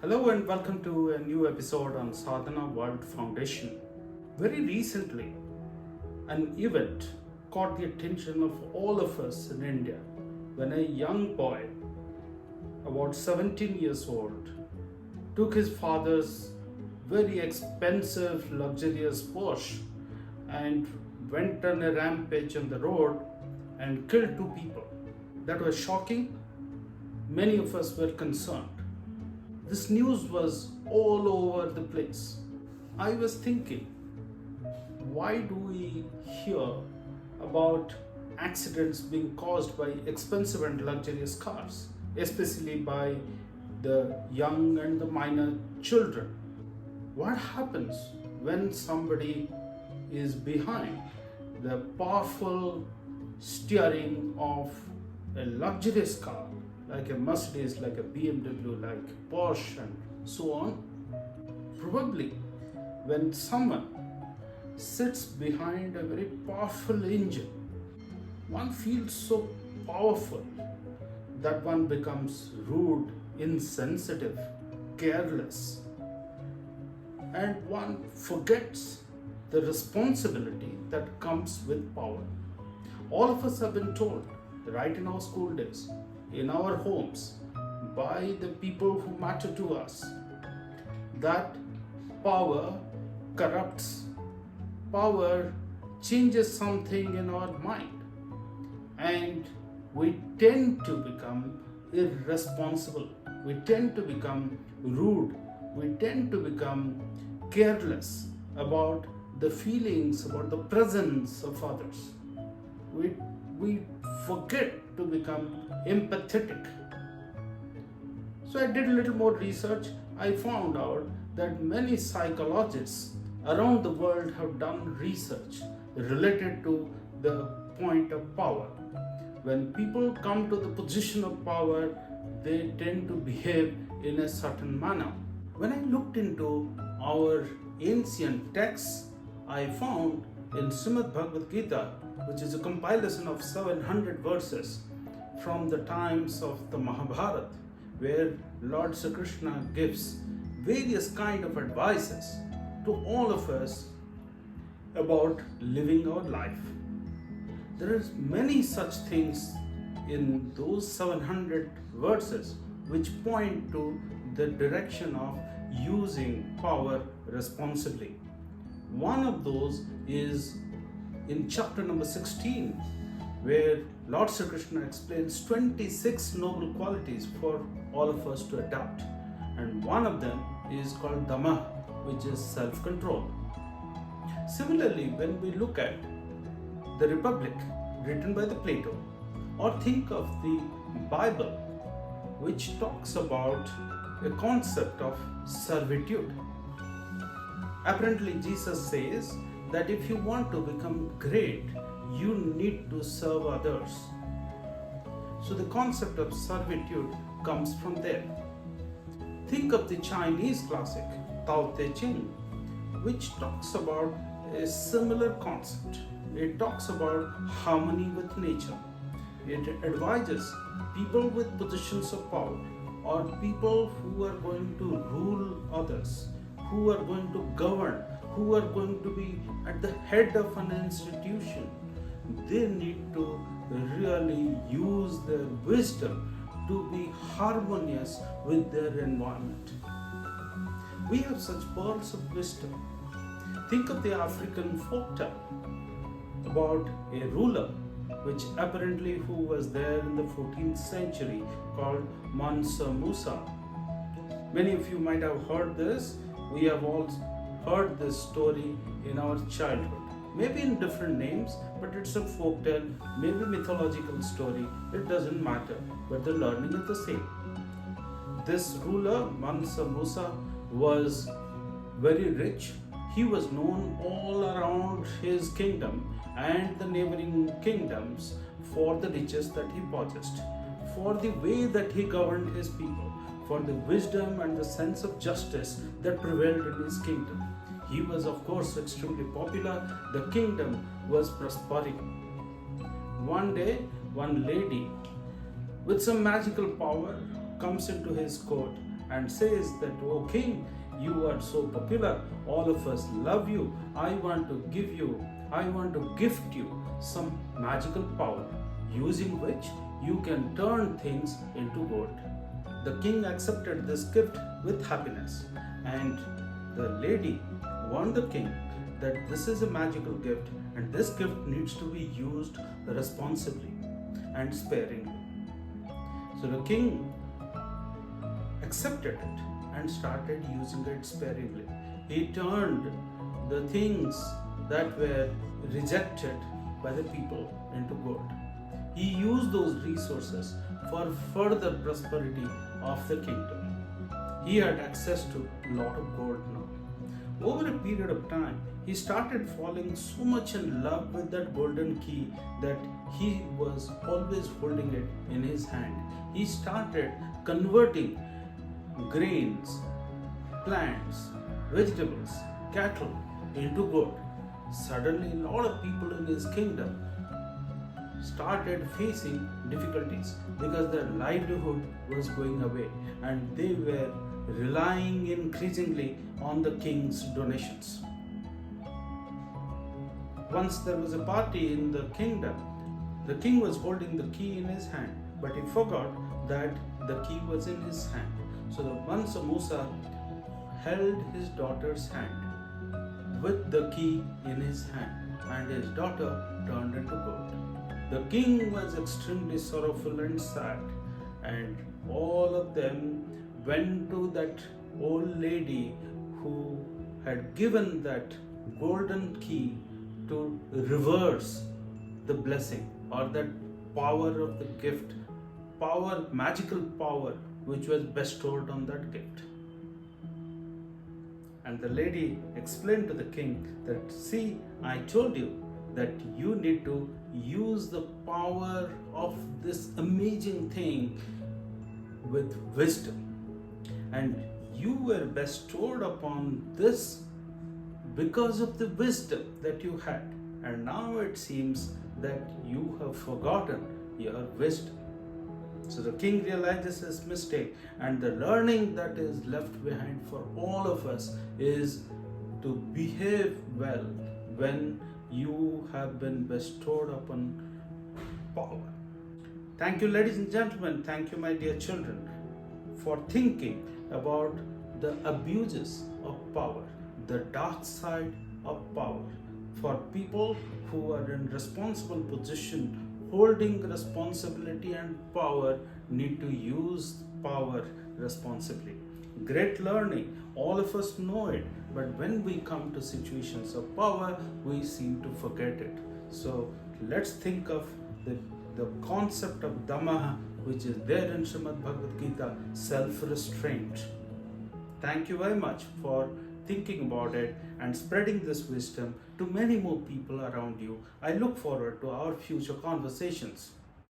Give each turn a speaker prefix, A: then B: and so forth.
A: Hello and welcome to a new episode on Sadhana World Foundation. Very recently, an event caught the attention of all of us in India when a young boy, about 17 years old, took his father's very expensive, luxurious Porsche and went on a rampage on the road and killed two people. That was shocking. Many of us were concerned. This news was all over the place. I was thinking, why do we hear about accidents being caused by expensive and luxurious cars, especially by the young and the minor children? What happens when somebody is behind the powerful steering of a luxurious car like a Mercedes, like a BMW, like Porsche, and so on? Probably when someone sits behind a very powerful engine, one feels so powerful that one becomes rude, insensitive, careless, and one forgets the responsibility that comes with power. All of us have been told, right in our school days, in our homes, by the people who matter to us, that power corrupts, power changes something in our mind, and we tend to become irresponsible, we tend to become rude, we tend to become careless about the feelings, about the presence of others. We forget to become empathetic. So I did a little more research. I found out that many psychologists around the world have done research related to the point of power. When people come to the position of power, they tend to behave in a certain manner. When I looked into our ancient texts, I found in Srimad Bhagavad Gita, which is a compilation of 700 verses from the times of the Mahabharata, where Lord Sri Krishna gives various kind of advices to all of us about living our life. There are many such things in those 700 verses which point to the direction of using power responsibly. One of those is in chapter number 16, where Lord Sri Krishna explains 26 noble qualities for all of us to adopt. And one of them is called Dhamma, which is self-control. Similarly, when we look at the Republic, written by the Plato, or think of the Bible, which talks about a concept of servitude. Apparently, Jesus says that if you want to become great, you need to serve others. So the concept of servitude comes from there. Think of the Chinese classic, Tao Te Ching, which talks about a similar concept. It talks about harmony with nature. It advises people with positions of power, or people who are going to rule others, who are going to govern, who are going to be at the head of an institution. They need to really use their wisdom to be harmonious with their environment. We have such pearls of wisdom. Think of the African folktale about a ruler, which apparently who was there in the 14th century, called Mansa Musa. Many of you might have heard this. We have all heard this story in our childhood. Maybe in different names, but it's a folktale, maybe mythological story. It doesn't matter, but the learning is the same. This ruler, Mansa Musa, was very rich. He was known all around his kingdom and the neighboring kingdoms for the riches that he possessed, for the way that he governed his people, for the wisdom and the sense of justice that prevailed in his kingdom. He was, of course, extremely popular. The kingdom was prospering. One day, one lady with some magical power comes into his court and says that, "Oh king, you are so popular, all of us love you. I want to gift you some magical power using which you can turn things into gold." The king accepted this gift with happiness, and the lady warned the king that this is a magical gift and this gift needs to be used responsibly and sparingly. So the king accepted it and started using it sparingly. He turned the things that were rejected by the people into gold. He used those resources for further prosperity of the kingdom. He had access to a lot of gold now. Over a period of time, he started falling so much in love with that golden key that he was always holding it in his hand. He started converting grains, plants, vegetables, cattle into gold. Suddenly, a lot of people in his kingdom started facing difficulties because their livelihood was going away and they were relying increasingly on the king's donations. Once there was a party in the kingdom. The king was holding the key in his hand, but he forgot that the key was in his hand. So the Mansa Musa held his daughter's hand with the key in his hand, and his daughter turned into gold. The king was extremely sorrowful and sad, and all of them went to that old lady who had given that golden key to reverse the blessing or that power of the gift, magical power which was bestowed on that gift. And the lady explained to the king that, "See, I told you that you need to use the power of this amazing thing with wisdom. And you were bestowed upon this because of the wisdom that you had. And now it seems that you have forgotten your wisdom." So the king realizes his mistake, and the learning that is left behind for all of us is to behave well when you have been bestowed upon power. Thank you, ladies and gentlemen. Thank you, my dear children, for thinking about the abuses of power, the dark side of power. For people who are in responsible position, holding responsibility and power, need to use power responsibly. Great learning, all of us know it, but when we come to situations of power, we seem to forget it. So let's think of the concept of Damaha, which is there in Srimad Bhagavad Gita, self-restraint. Thank you very much for thinking about it and spreading this wisdom to many more people around you. I look forward to our future conversations.